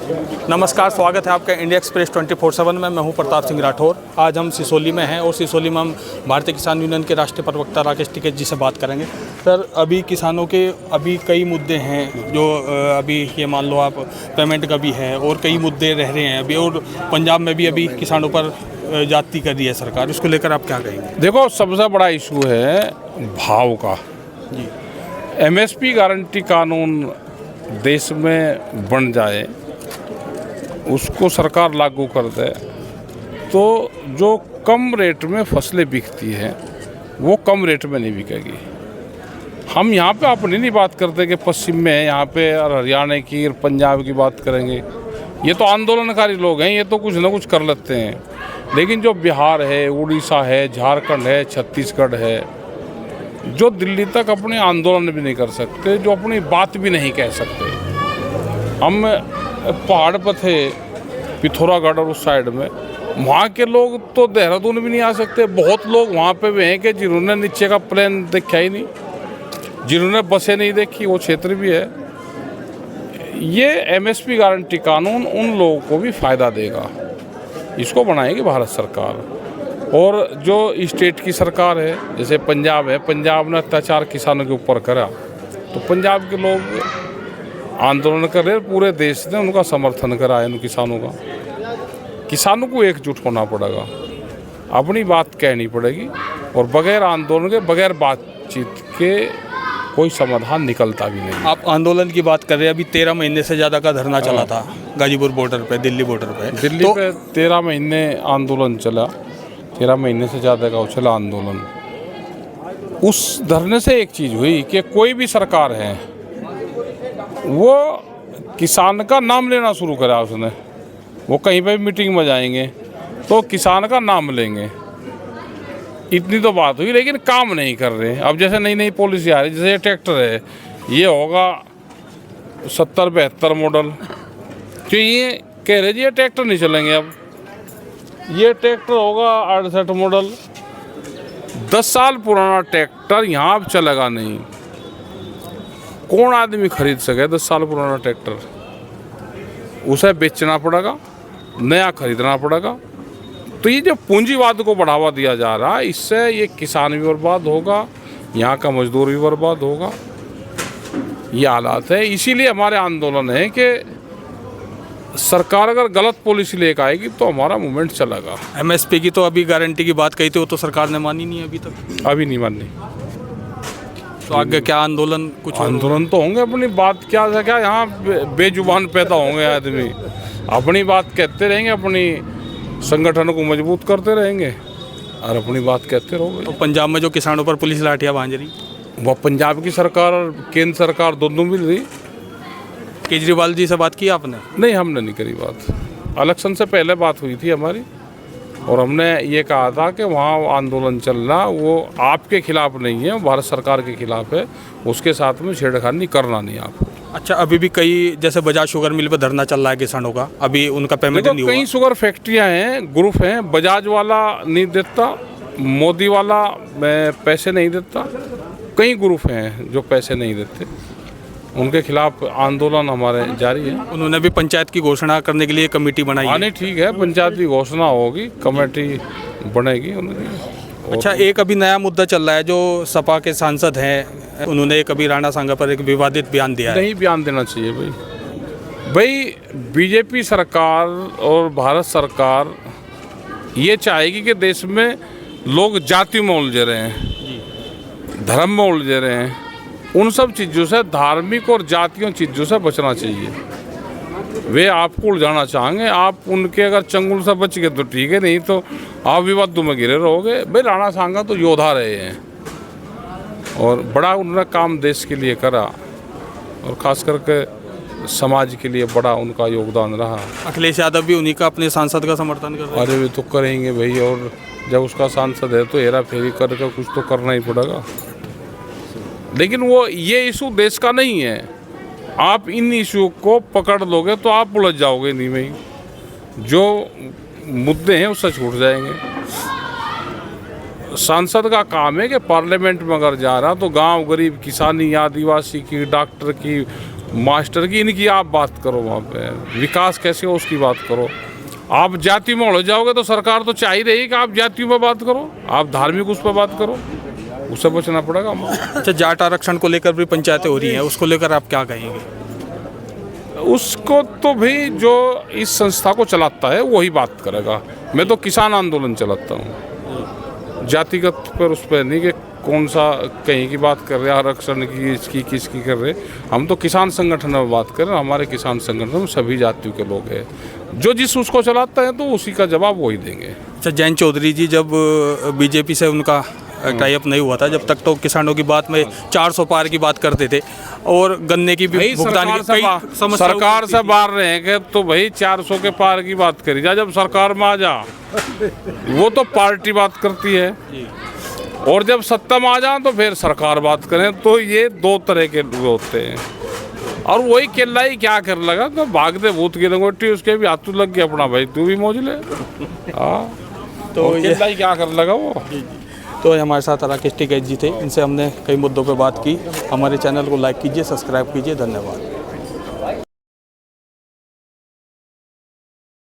नमस्कार, स्वागत है आपका इंडिया एक्सप्रेस 24/7 में। मैं हूं प्रताप सिंह राठौर। आज हम सिसोली में हैं और सिसोली में हम भारतीय किसान यूनियन के राष्ट्रीय प्रवक्ता राकेश टिकैत जी से बात करेंगे। सर, अभी किसानों के कई मुद्दे हैं जो अभी ये मान लो आप पेमेंट का भी है और कई मुद्दे रह रहे हैं अभी, और पंजाब में भी अभी किसानों पर जाती कर दी है सरकार। उसको लेकर आप क्या कहेंगे? देखो, सबसे बड़ा इशू है भाव का जी। एमएसपी गारंटी कानून देश में बन जाए, उसको सरकार लागू कर दे तो जो कम रेट में फसलें बिकती हैं वो कम रेट में नहीं बिकेगी। हम यहाँ पे अपनी नहीं बात करते कि पश्चिम में है यहाँ पे और हरियाणा की और पंजाब की बात करेंगे। ये तो आंदोलनकारी लोग हैं, ये तो कुछ ना कुछ कर लेते हैं। लेकिन जो बिहार है, उड़ीसा है, झारखंड है, छत्तीसगढ़ है, जो दिल्ली तक अपने आंदोलन भी नहीं कर सकते, जो अपनी बात भी नहीं कह सकते। हम पहाड़ पर थे, पिथौरागढ़ और उस साइड में, वहाँ के लोग तो देहरादून भी नहीं आ सकते। बहुत लोग वहाँ पे भी हैं कि जिन्होंने नीचे का प्लेन देखा ही नहीं, जिन्होंने बसें नहीं देखी, वो क्षेत्र भी है। ये एमएसपी गारंटी कानून उन लोगों को भी फ़ायदा देगा। इसको बनाएगी भारत सरकार। और जो स्टेट की सरकार है, जैसे पंजाब है, पंजाब ने अत्याचार किसानों के ऊपर करा तो पंजाब के लोग आंदोलन कर रहे, पूरे देश ने उनका समर्थन करा है। उन किसानों को एकजुट होना पड़ेगा, अपनी बात कहनी पड़ेगी, और बगैर आंदोलन के, बगैर बातचीत के कोई समाधान निकलता भी नहीं। आप आंदोलन की बात कर रहे हैं। अभी 13 महीने से ज़्यादा का धरना चला था गाजीपुर बॉर्डर पे, दिल्ली बॉर्डर पे। दिल्ली पे 13 महीने आंदोलन चला, 13 महीने से ज़्यादा का चला आंदोलन। उस धरने से एक चीज़ हुई कि कोई भी सरकार है वो किसान का नाम लेना शुरू करा। उसने वो कहीं पे भी मीटिंग में जाएंगे तो किसान का नाम लेंगे, इतनी तो बात हुई, लेकिन काम नहीं कर रहे। अब जैसे नई नई पॉलिसी आ रही, जैसे ट्रैक्टर है, ये होगा 70-72 मॉडल, तो ये कह रहे जी ये ट्रैक्टर नहीं चलेंगे। अब ये ट्रैक्टर होगा 68 मॉडल। 10 साल पुराना ट्रैक्टर यहाँ अब चलेगा नहीं। कौन आदमी खरीद सके 10 साल पुराना ट्रैक्टर? उसे बेचना पड़ेगा, नया खरीदना पड़ेगा। तो ये जो पूंजीवाद को बढ़ावा दिया जा रहा है, इससे ये किसान भी बर्बाद होगा, यहाँ का मजदूर भी बर्बाद होगा। ये हालात है। इसीलिए हमारे आंदोलन है कि सरकार अगर गलत पॉलिसी लेकर आएगी तो हमारा मूवमेंट चलेगा। एमएसपी की तो अभी गारंटी की बात कही थी, वो तो सरकार ने मानी नहीं अभी तक। अभी नहीं मानी तो आगे क्या आंदोलन? कुछ आंदोलन तो होंगे। अपनी बात क्या से क्या, यहाँ बेजुबान पैदा होंगे आदमी, अपनी बात कहते रहेंगे, अपनी संगठन को मजबूत करते रहेंगे और अपनी बात कहते रहोगे। तो पंजाब में जो किसानों पर पुलिस लाठियाँ भांज रही, वह पंजाब की सरकार और केंद्र सरकार दोनों मिल रही। केजरीवाल जी से बात की आपने? नहीं, हमने नहीं करी बात। इलेक्शन से पहले बात हुई थी हमारी, और हमने ये कहा था कि वहाँ आंदोलन चलना वो आपके खिलाफ नहीं है, भारत सरकार के खिलाफ है, उसके साथ में छेड़खानी करना नहीं आप। अच्छा, अभी भी कई, जैसे बजाज शुगर मिल पे धरना चल रहा है किसानों का, अभी उनका पेमेंट नहीं हुआ। कई शुगर फैक्ट्रियाँ हैं, ग्रुप हैं, बजाज वाला नहीं देता, मोदी वाला पैसे नहीं देता, कई ग्रुप हैं जो पैसे नहीं देते। उनके खिलाफ आंदोलन हमारे जारी है। उन्होंने भी पंचायत की घोषणा करने के लिए कमेटी बनाई है। नहीं, ठीक है, पंचायत की घोषणा होगी, कमेटी बनेगी उनकी। अच्छा, एक अभी नया मुद्दा चल रहा है, जो सपा के सांसद हैं, उन्होंने एक अभी राणा सांगा पर एक विवादित बयान दिया है। नहीं बयान देना चाहिए भाई। बीजेपी सरकार और भारत सरकार ये चाहेगी कि देश में लोग जाति में उलझे रहे हैं, धर्म में उलझे रहे हैं। उन सब चीज़ों से, धार्मिक और जातियों चीज़ों से बचना चाहिए। वे आपको उलझाना चाहेंगे, आप उनके अगर चंगुल से बच गए तो ठीक है, नहीं तो आप विवादों में घिरे रहोगे। भाई, राणा सांगा तो योद्धा रहे हैं और बड़ा उन्होंने काम देश के लिए करा, और ख़ास करके समाज के लिए बड़ा उनका योगदान रहा। अखिलेश यादव भी उन्हीं का, अपने सांसद का समर्थन कर रहे हैं। अरे वे तो करेंगे भाई, और जब उसका सांसद है तो हेरा फेरी करके कुछ तो करना ही पड़ेगा। लेकिन वो ये इशू देश का नहीं है। आप इन इशू को पकड़ लोगे तो आप उलझ जाओगे नहीं में, जो मुद्दे हैं उससे छूट जाएंगे। सांसद का काम है कि पार्लियामेंट में अगर जा रहा तो गांव, गरीब, किसानी, आदिवासी की, डॉक्टर की, मास्टर की, इनकी आप बात करो। वहाँ पे विकास कैसे हो उसकी बात करो। आप जाति में हो जाओगे तो सरकार तो चाह ही रही कि आप जातियों पर बात करो, आप धार्मिक उस पर बात करो, उससे बचना पड़ेगा हमको। अच्छा, जाट आरक्षण को लेकर भी पंचायतें हो रही हैं, उसको लेकर आप क्या कहेंगे? उसको तो भाई जो इस संस्था को चलाता है वही बात करेगा। मैं तो किसान आंदोलन चलाता हूँ, जातिगत पर उस पर नहीं कि कौन सा कहीं की बात कर रहे हैं, आरक्षण की, इसकी किसकी कर रहे। हम तो किसान संगठन में बात कर रहे हैं। हमारे किसान संगठन में सभी जातियों के लोग हैं, जो जिस उसको चलाता है तो उसी का जवाब वही देंगे। अच्छा, जयंत चौधरी जी जब बीजेपी से उनका टाई अप नहीं हुआ था, जब तक तो किसानों की बात में 400 पार की बात करते थे और गन्ने की भी भुगतान की कई समस्याएं सरकार से बाहर रहेंगे तो भाई 400 के पार की बात करी जा। जब सरकार में आ जा वो तो पार्टी बात करती है, और जब सत्ता में आ जाए तो फिर सरकार बात करें। तो ये दो तरह के होते हैं। और वही केला ही क्या कर लगा तो भाग दे भूत की लंगोटी, उसके भी हाथ लग गया अपना, भाई तू भी मौज ले। हाँ, तो केला ही क्या कर लगा वो। तो हमारे साथ राकेश टिकैत जी थे, इनसे हमने कई मुद्दों पे बात की। हमारे चैनल को लाइक कीजिए, सब्सक्राइब कीजिए। धन्यवाद।